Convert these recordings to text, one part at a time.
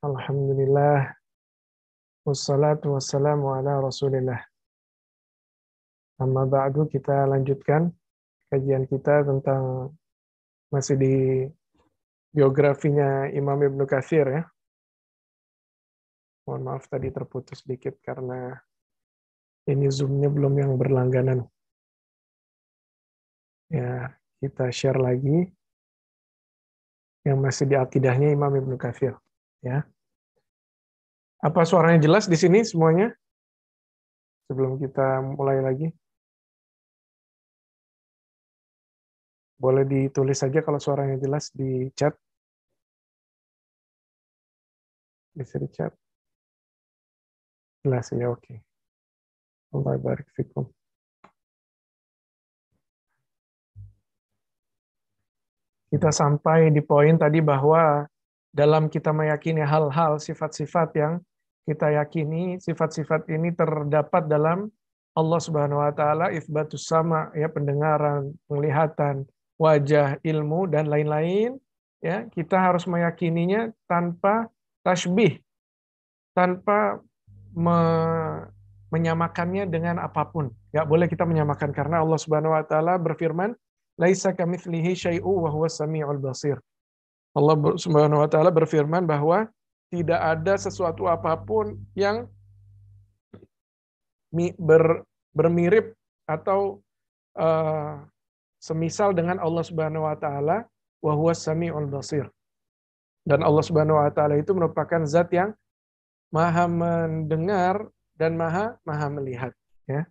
Alhamdulillah, wassalatu wassalamu ala rasulillah. Amma ba'du, kita lanjutkan kajian kita tentang masih di biografinya Imam Ibnu Katsir ya. Mohon maaf tadi terputus sedikit karena ini Zoom-nya belum yang berlangganan. Ya, kita share lagi yang masih di akidahnya Imam Ibnu Katsir ya. Apa suaranya jelas di sini semuanya? Sebelum kita mulai lagi. Boleh ditulis saja kalau suaranya jelas di chat. Bisa di chat. Jelas ya, oke. Allah barik fikum. Kita sampai di poin tadi bahwa dalam kita meyakini hal-hal, sifat-sifat yang kita yakini, sifat-sifat ini terdapat dalam Allah Subhanahu wa taala, itsbatus sama, ya, pendengaran, penglihatan, wajah, ilmu dan lain-lain, ya. Kita harus meyakininya tanpa tasbih, tanpa menyamakannya dengan apapun. Nggak boleh kita menyamakan karena Allah Subhanahu wa taala berfirman, "Laisa kamitslihi syai'un wa huwas samiul basir." Allah Subhanahu wa taala berfirman bahwa tidak ada sesuatu apapun yang bermirip atau semisal dengan Allah Subhanahu wa taala, wa huwas samiul basir. Dan Allah Subhanahu wa taala itu merupakan zat yang Maha mendengar dan maha melihat, ya.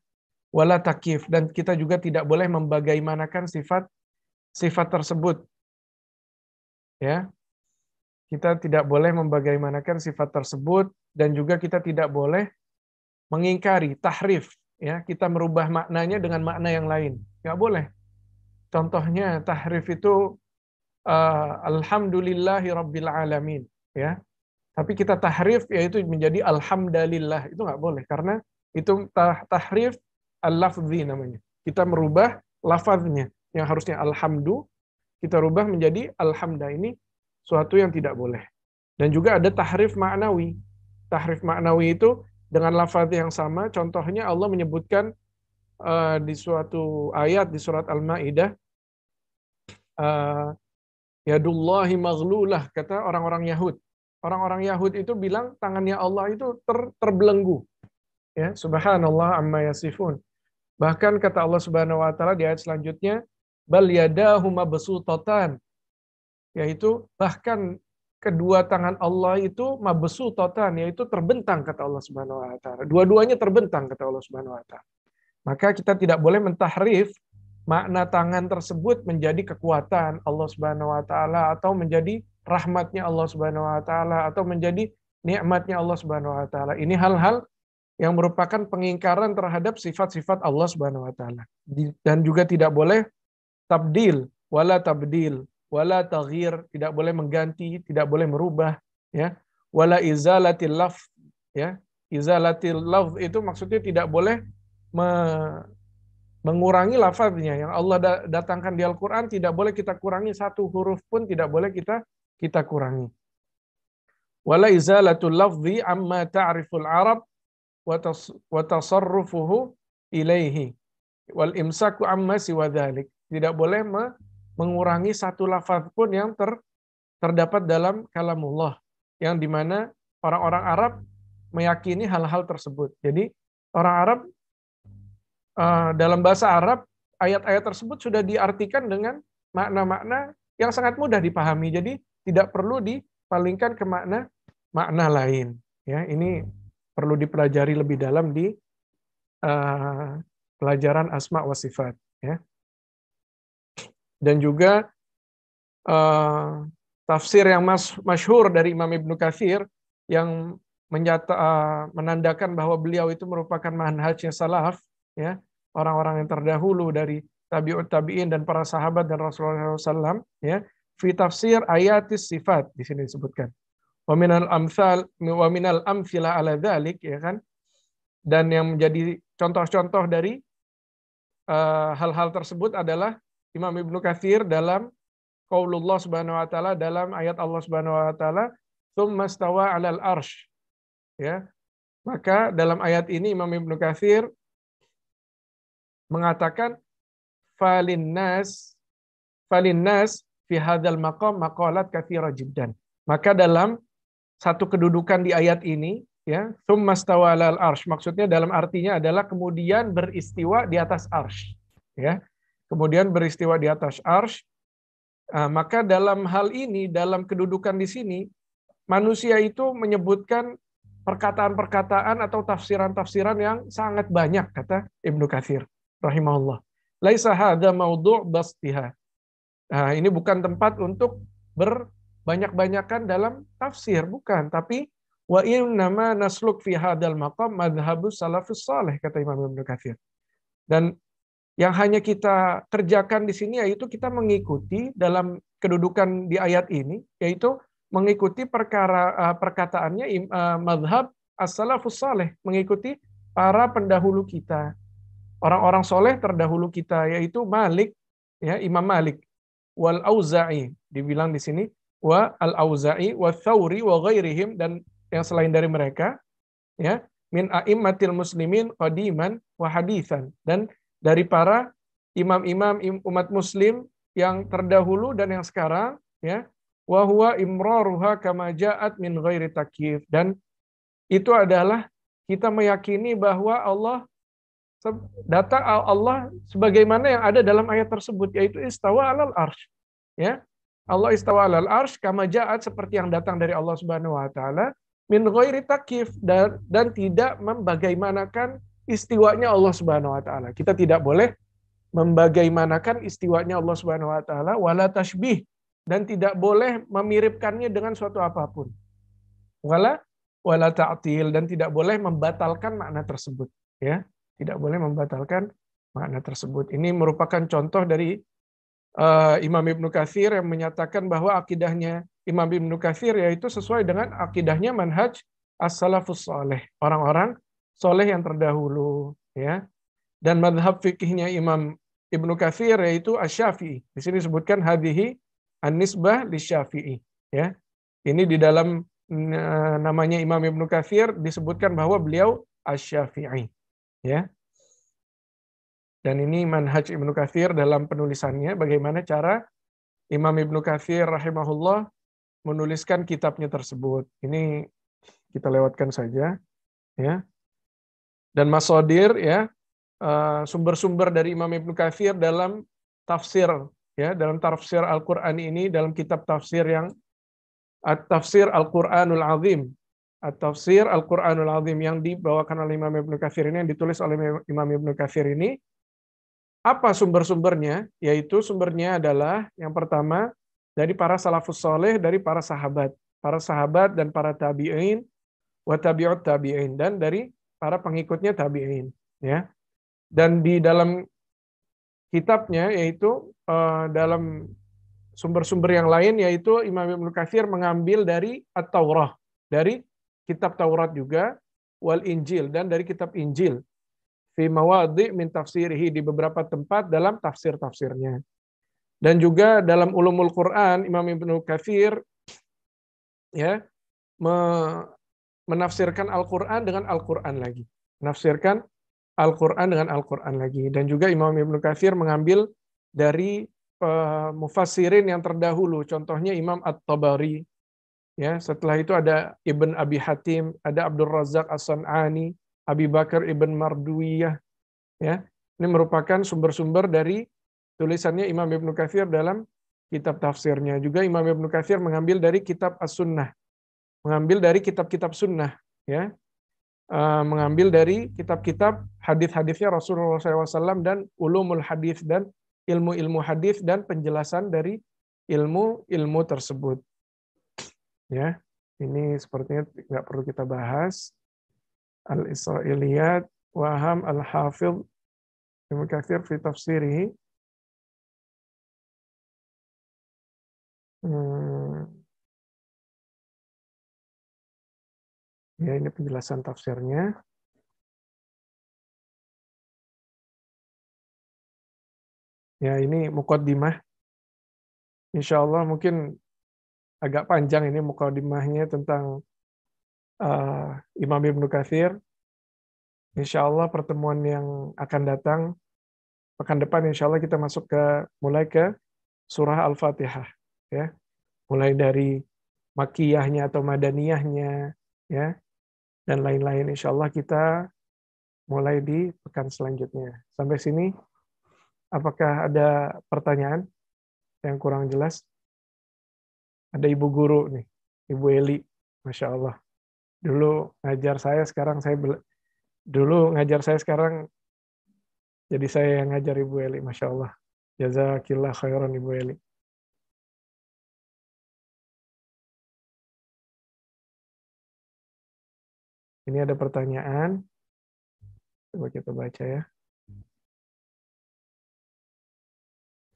Wala takif, dan kita juga tidak boleh membagaimanakan sifat tersebut, ya. Kita tidak boleh membagaimanakan sifat tersebut, dan juga kita tidak boleh mengingkari, tahrif, ya. Kita merubah maknanya dengan makna yang lain, nggak boleh. Contohnya tahrif itu alhamdulillahi rabbil alamin, ya. Tapi kita tahrif yaitu menjadi alhamdulillah, itu nggak boleh karena itu tahrif al-lafzi namanya. Kita merubah lafaznya yang harusnya alhamdu, kita rubah menjadi alhamda. Ini suatu yang tidak boleh. Dan juga ada tahrif ma'nawi. Tahrif ma'nawi itu dengan lafaz yang sama. Contohnya Allah menyebutkan di suatu ayat di surat Al-Maidah, yadullahi maghlulah, kata orang-orang Yahud. Orang-orang Yahud itu bilang tangannya Allah itu terbelenggu. Ya, subhanallah amma yasifun. Bahkan kata Allah Subhanahu wa taala di ayat selanjutnya, bal yadahu mabsutatan, yaitu bahkan kedua tangan Allah itu mabsutatan, yaitu terbentang kata Allah Subhanahu wa taala. Dua-duanya terbentang kata Allah Subhanahu wa taala. Maka kita tidak boleh mentahrif makna tangan tersebut menjadi kekuatan Allah Subhanahu wa taala atau menjadi rahmatnya Allah Subhanahu wa taala atau menjadi nikmatnya Allah Subhanahu wa taala. Ini hal-hal yang merupakan pengingkaran terhadap sifat-sifat Allah Subhanahu wa taala. Dan juga tidak boleh tabdil, wala taghyir, tidak boleh mengganti, tidak boleh merubah, ya. Wala izalatil lafz, ya. Izalatil lafz itu maksudnya tidak boleh mengurangi lafaznya. Yang Allah datangkan di Al-Quran tidak boleh kita kurangi, satu huruf pun tidak boleh kita kurangi. Wala izalatul lafzi amma ta'riful Arab wa tasarrufuhu ilaihi wal imsaku amma siwa dzalik. Tidak boleh mengurangi satu lafaz pun yang terdapat dalam kalamullah, yang dimana orang-orang Arab meyakini hal-hal tersebut. Jadi orang Arab dalam bahasa Arab, ayat-ayat tersebut sudah diartikan dengan makna-makna yang sangat mudah dipahami. Jadi tidak perlu dipalingkan ke makna lain. Ya, ini perlu dipelajari lebih dalam di pelajaran asma wa sifat. Ya. Dan juga tafsir yang masyhur dari Imam Ibnu Katsir yang menandakan bahwa beliau itu merupakan manhajnya salaf, ya, orang-orang yang terdahulu dari tabi'ut tabi'in dan para sahabat dan Rasulullah SAW, ya, fi tafsir ayatis sifat di sini disebutkan. Wa minal amthilah ala dzalik, ya kan? Dan yang menjadi contoh-contoh dari hal-hal tersebut adalah Imam Ibnu Katsir dalam qaulullah Subhanahu wa taala, dalam ayat Allah Subhanahu wa taala, tsumma stawa 'alal arsy. Ya. Maka dalam ayat ini Imam Ibnu Katsir mengatakan falinnas falinnas fi hadzal maqam maqalat katsira jiddan. Maka dalam satu kedudukan di ayat ini, ya, tsumma stawa 'alal arsy, maksudnya dalam artinya adalah kemudian beristiwa di atas arsy, ya. Kemudian beristiwa di atas arsy. Maka dalam hal ini, dalam kedudukan di sini, manusia itu menyebutkan perkataan-perkataan atau tafsiran-tafsiran yang sangat banyak, kata Ibnu Katsir rahimahullah. Laisa hadza maudhu' bastiha. Ini bukan tempat untuk berbanyak-banyakan dalam tafsir, bukan, tapi wa innama nasluk fi hadzal maqam madhhabus salafus saleh, kata Imam Ibnu Katsir. Dan yang hanya kita kerjakan di sini yaitu kita mengikuti dalam kedudukan di ayat ini, yaitu mengikuti perkataannya madhab as-salafus saleh, mengikuti para pendahulu kita, orang-orang soleh terdahulu kita, yaitu Malik, ya, Imam Malik, wal Auza'i, dibilang di sini, wa al Auza'i wa Tsauri wa ghairihim, dan yang selain dari mereka, ya, min a'immatil muslimin qadiman wa haditsan, dan dari para imam-imam umat muslim yang terdahulu dan yang sekarang, ya, wa huwa imraruha kama ja'at min ghairi takyif, dan itu adalah kita meyakini bahwa data Allah sebagaimana yang ada dalam ayat tersebut, yaitu istawa 'alal arsy, ya. Allah istawa 'alal arsy kama ja'at, seperti yang datang dari Allah Subhanahu wa taala, min ghairi takyif, dan tidak membagaimanakan istiwanya Allah Subhanahu wa taala. Kita tidak boleh membagaimanakan istiwanya Allah Subhanahu wa taala, wala tashbih, dan tidak boleh memiripkannya dengan suatu apapun. Wala ta'til, dan tidak boleh membatalkan makna tersebut, ya. Tidak boleh membatalkan makna tersebut. Ini merupakan contoh dari Imam Ibnu Katsir yang menyatakan bahwa akidahnya Imam Ibnu Katsir yaitu sesuai dengan akidahnya manhaj as-salafus saleh, orang-orang soleh yang terdahulu, ya. Dan mazhab fikihnya Imam Ibnu Katsir yaitu Asy-Syafi'i. Di sini disebutkan hadhihi an-nisbah lisy-Syafi'i, ya. Ini di dalam namanya Imam Ibnu Katsir disebutkan bahwa beliau Asy-Syafi'i, ya. Dan ini manhaj Ibnu Katsir dalam penulisannya, bagaimana cara Imam Ibnu Katsir rahimahullah menuliskan kitabnya tersebut. Ini kita lewatkan saja, ya. Dan masodir, ya, sumber-sumber dari Imam Ibnu Katsir dalam tafsir, ya, dalam tafsir Al-Qur'an ini, dalam kitab tafsir yang At-Tafsir Al-Qur'anul Azim. At-Tafsir Al-Qur'anul Azim yang dibawakan oleh Imam Ibnu Katsir ini, yang ditulis oleh Imam Ibnu Katsir ini, apa sumber-sumbernya? Yaitu sumbernya adalah yang pertama dari para salafus soleh, dari para sahabat dan para tabi'in, wa tabi'ut tabi'in, dan dari para pengikutnya tabi'in, ya. Dan di dalam kitabnya, yaitu dalam sumber-sumber yang lain, yaitu Imam Ibnu Katsir mengambil dari At-Taurah, dari kitab Taurat juga, wal Injil, dan dari kitab Injil, fi mawadhi' min tafsirihi, di beberapa tempat dalam tafsir-tafsirnya. Dan juga dalam Ulumul Quran, Imam Ibnu Katsir, ya, menafsirkan Al-Qur'an dengan Al-Qur'an lagi. Menafsirkan Al-Qur'an dengan Al-Qur'an lagi. Dan juga Imam Ibnu Katsir mengambil dari mufassirin yang terdahulu, contohnya Imam At-Tabari, ya. Setelah itu ada Ibn Abi Hatim, ada Abdul Razak As-San'ani, Abi Bakar Ibn Marduwiyah, ya. Ini merupakan sumber-sumber dari tulisannya Imam Ibnu Katsir dalam kitab tafsirnya. Juga Imam Ibnu Katsir mengambil dari kitab As-Sunnah, mengambil dari kitab-kitab sunnah, ya. Mengambil dari kitab-kitab hadis-hadisnya Rasulullah SAW, dan ulumul hadis, dan ilmu-ilmu hadis, dan penjelasan dari ilmu-ilmu tersebut, ya. Ini sepertinya nggak perlu kita bahas. Al-Israiliyat Waham Al-Hafidh Ibnu Katsir fi tafsirihi. Ya, ini penjelasan tafsirnya. Ya, ini muqaddimah. Insya Allah mungkin agak panjang ini mukadimahnya tentang Imam Ibnu Katsir. Insya Allah pertemuan yang akan datang, pekan depan insya Allah kita masuk mulai ke surah Al-Fatihah. Ya. Mulai dari Makkiyahnya atau Madaniyahnya, ya, dan lain-lain. Insya Allah kita mulai di pekan selanjutnya. Sampai sini, apakah ada pertanyaan yang kurang jelas? Ada ibu guru nih, Ibu Eli, Masya Allah. Dulu ngajar saya, dulu ngajar saya, sekarang jadi saya yang ngajar Ibu Eli, Masya Allah. Jazakillah khairan Ibu Eli. Ini ada pertanyaan. Coba kita baca ya.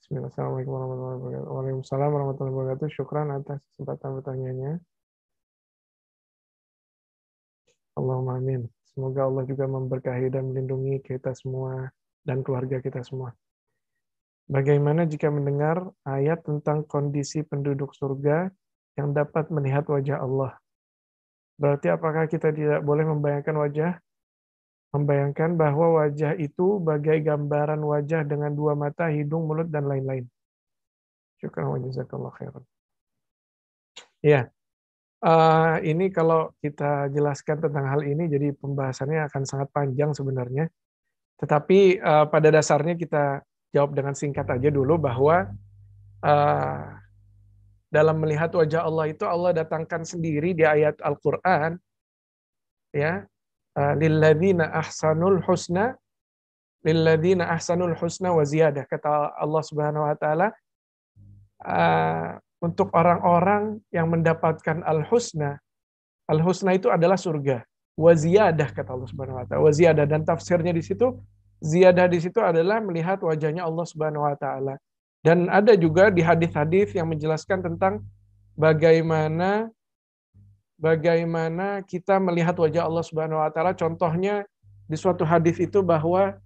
Bismillahirrahmanirrahim. Warahmatullahi wabarakatuh. Waalaikumsalam warahmatullahi wabarakatuh. Syukran atas kesempatan pertanyaannya. Allahumma amin. Semoga Allah juga memberkahi dan melindungi kita semua dan keluarga kita semua. Bagaimana jika mendengar ayat tentang kondisi penduduk surga yang dapat melihat wajah Allah? Berarti apakah kita tidak boleh membayangkan bahwa wajah itu bagai gambaran wajah dengan dua mata, hidung, mulut, dan lain-lain? Syukran wa jazakallah khairan. Ya, ini kalau kita jelaskan tentang hal ini, jadi pembahasannya akan sangat panjang sebenarnya. Tetapi pada dasarnya kita jawab dengan singkat aja dulu bahwa dalam melihat wajah Allah itu Allah datangkan sendiri di ayat Al-Qur'an, ya, lilladzina ahsanul husna wa ziyadah, kata Allah Subhanahu wa taala, untuk orang-orang yang mendapatkan al-husna itu adalah surga. Wa ziyadah, kata Allah Subhanahu wa taala. Wa ziyadah, dan tafsirnya di situ, ziyadah di situ adalah melihat wajahnya Allah Subhanahu wa taala. Dan ada juga di hadis-hadis yang menjelaskan tentang bagaimana kita melihat wajah Allah Subhanahu wa taala. Contohnya di suatu hadis itu bahwa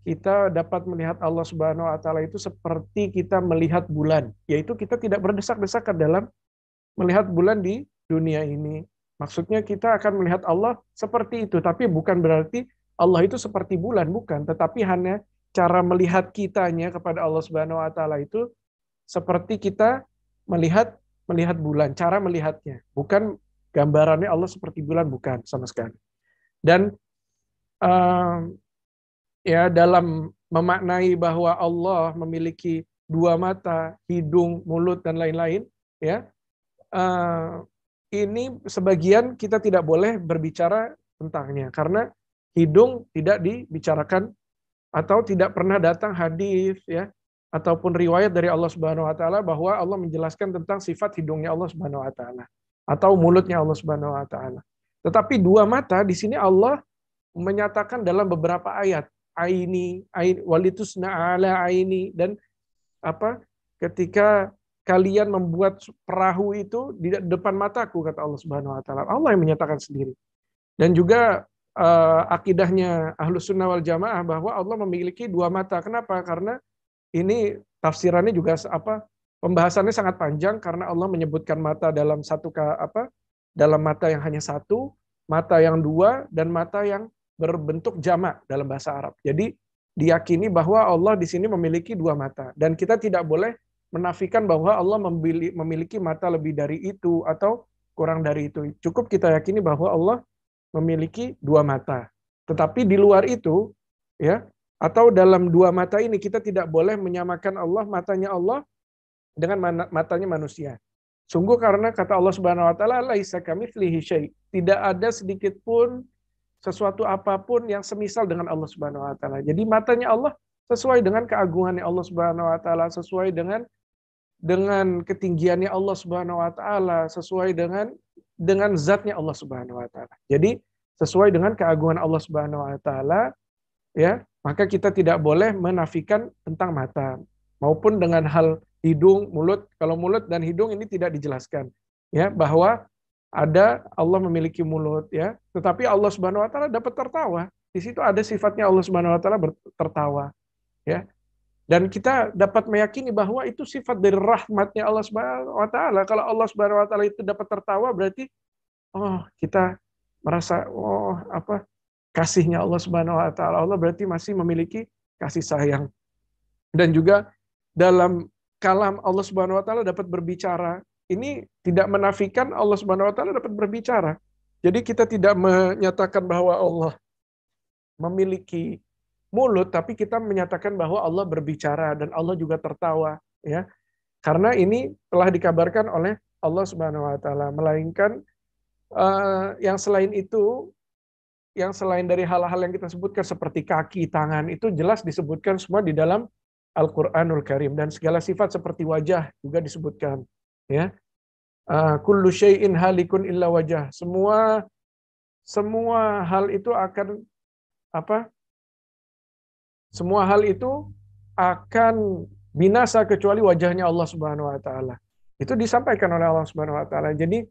kita dapat melihat Allah Subhanahu wa taala itu seperti kita melihat bulan, yaitu kita tidak berdesak-desakan dalam melihat bulan di dunia ini. Maksudnya kita akan melihat Allah seperti itu, tapi bukan berarti Allah itu seperti bulan, bukan, tetapi hanya cara melihat kitanya kepada Allah Subhanahu wa taala itu seperti kita melihat bulan, cara melihatnya, bukan gambarannya Allah seperti bulan, bukan sama sekali. Dan ya, dalam memaknai bahwa Allah memiliki dua mata, hidung, mulut, dan lain-lain, ya, ini sebagian kita tidak boleh berbicara tentangnya karena hidung tidak dibicarakan atau tidak pernah datang hadis, ya, ataupun riwayat dari Allah Subhanahu wa taala bahwa Allah menjelaskan tentang sifat hidungnya Allah Subhanahu wa taala atau mulutnya Allah Subhanahu wa taala. Tetapi dua mata di sini Allah menyatakan dalam beberapa ayat, aini walitusna ala aini, dan ketika kalian membuat perahu itu di depan mataku, kata Allah Subhanahu wa taala. Allah yang menyatakan sendiri. Dan juga akidahnya Ahlus Sunnah wal Jamaah bahwa Allah memiliki dua mata. Kenapa? Karena ini tafsirannya juga pembahasannya sangat panjang karena Allah menyebutkan mata dalam dalam mata yang hanya satu, mata yang dua, dan mata yang berbentuk jamak dalam bahasa Arab. Jadi diyakini bahwa Allah di sini memiliki dua mata, dan kita tidak boleh menafikan bahwa Allah memiliki mata lebih dari itu atau kurang dari itu. Cukup kita yakini bahwa Allah memiliki dua mata. Tetapi di luar itu, ya, atau dalam dua mata ini kita tidak boleh menyamakan matanya Allah dengan matanya manusia. Sungguh karena kata Allah Subhanahu wa taala, laisa kamitslihi syai', tidak ada sedikit pun sesuatu apapun yang semisal dengan Allah Subhanahu wa taala. Jadi matanya Allah sesuai dengan keagungannya Allah Subhanahu wa taala, sesuai dengan ketinggiannya Allah Subhanahu wa taala, sesuai dengan zatnya Allah Subhanahu wa taala. Jadi sesuai dengan keagungan Allah Subhanahu wa taala, ya, maka kita tidak boleh menafikan tentang mata maupun dengan hal hidung, mulut. Kalau mulut dan hidung ini tidak dijelaskan, ya, bahwa ada Allah memiliki mulut, ya, tetapi Allah Subhanahu wa taala dapat tertawa. Di situ ada sifatnya Allah Subhanahu wa taala tertawa, ya. Dan kita dapat meyakini bahwa itu sifat dari rahmatnya Allah Subhanahu wa taala. Kalau Allah Subhanahu wa taala itu dapat tertawa, berarti kita merasa apa kasihnya Allah Subhanahu wa taala. Allah berarti masih memiliki kasih sayang. Dan juga dalam kalam Allah Subhanahu wa taala dapat berbicara. Ini tidak menafikan Allah Subhanahu wa taala dapat berbicara. Jadi kita tidak menyatakan bahwa Allah memiliki mulut, tapi kita menyatakan bahwa Allah berbicara dan Allah juga tertawa, ya. Karena ini telah dikabarkan oleh Allah Subhanahu wa taala, melainkan yang selain itu, yang selain dari hal-hal yang kita sebutkan seperti kaki, tangan, itu jelas disebutkan semua di dalam Al-Qur'anul Karim, dan segala sifat seperti wajah juga disebutkan, ya. Kullu syai'in halikun illa wajah. Semua hal itu akan apa? Semua hal itu akan binasa kecuali wajahnya Allah Subhanahu wa taala. Itu disampaikan oleh Allah Subhanahu wa taala. Jadi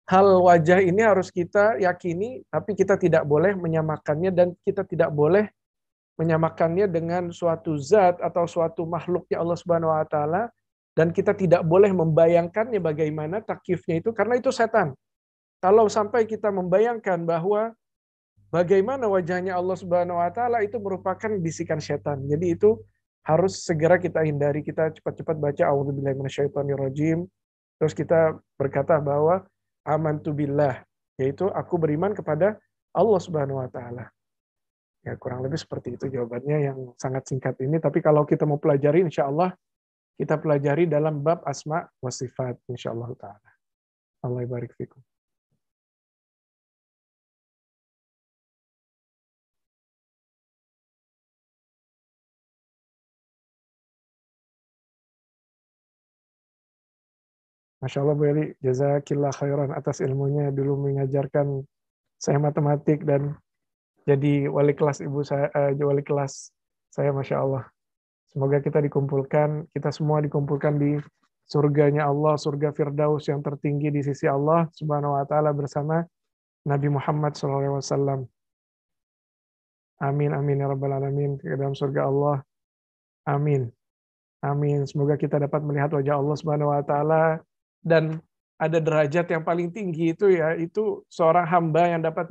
hal wajah ini harus kita yakini, tapi kita tidak boleh menyamakannya, dan kita tidak boleh menyamakannya dengan suatu zat atau suatu makhluknya Allah Subhanahu wa taala, dan kita tidak boleh membayangkannya bagaimana takyifnya itu, karena itu setan. Kalau sampai kita membayangkan bahwa bagaimana wajahnya Allah Subhanahu wa taala, itu merupakan bisikan setan. Jadi itu harus segera kita hindari. Kita cepat-cepat baca a'udzubillahi minasyaitonirrajim. Terus kita berkata bahwa amantu billah, yaitu aku beriman kepada Allah Subhanahu wa taala. Ya, kurang lebih seperti itu jawabannya yang sangat singkat ini, tapi kalau kita mau pelajari, insya Allah kita pelajari dalam bab asma wa sifat, insya Allah ta'ala. Allah barik fikum. Masya Allah Bu Eli, jazakillah khairan atas ilmunya, dulu mengajarkan saya matematik dan jadi wali kelas ibu saya, wali kelas saya, Masya Allah. Semoga kita dikumpulkan, kita semua dikumpulkan di surganya Allah, surga Firdaus yang tertinggi di sisi Allah Subhanahu wa taala bersama Nabi Muhammad SAW. Amin, amin ya rabbal alamin, ke dalam surga Allah. Amin. Amin. Semoga kita dapat melihat wajah Allah Subhanahu wa taala, dan ada derajat yang paling tinggi itu, ya, itu seorang hamba yang dapat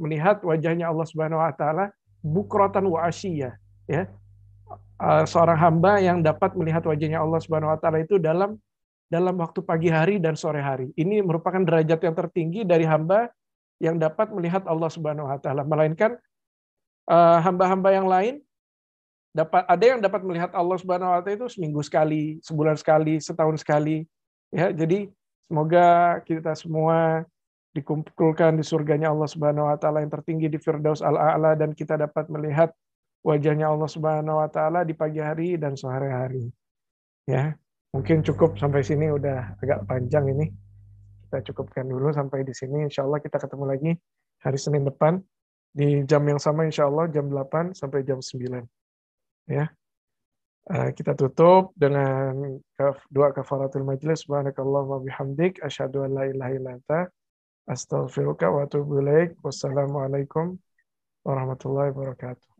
melihat wajahnya Allah Subhanahu wa taala bukratan wa asyiyah, ya. Seorang hamba yang dapat melihat wajahnya Allah Subhanahu wa taala itu dalam waktu pagi hari dan sore hari. Ini merupakan derajat yang tertinggi dari hamba yang dapat melihat Allah Subhanahu wa taala. Melainkan hamba-hamba yang lain ada yang dapat melihat Allah Subhanahu wa taala itu seminggu sekali, sebulan sekali, setahun sekali. Ya, jadi semoga kita semua dikumpulkan di surganya Allah Subhanahu wa taala yang tertinggi di Firdaus Al-A'la, dan kita dapat melihat wajahnya Allah Subhanahu wa taala di pagi hari dan sore hari. Ya, mungkin cukup sampai sini, udah agak panjang ini. Kita cukupkan dulu sampai di sini. Insya Allah kita ketemu lagi hari Senin depan di jam yang sama, insya Allah jam 8 sampai jam 9. Ya. Kita tutup dengan doa kafaratul majlis. Subhanakallahumma bihamdik asyhadu an la ilaha illa anta astaghfiruka wa atubu ilaik. Wassalamualaikum warahmatullahi wabarakatuh.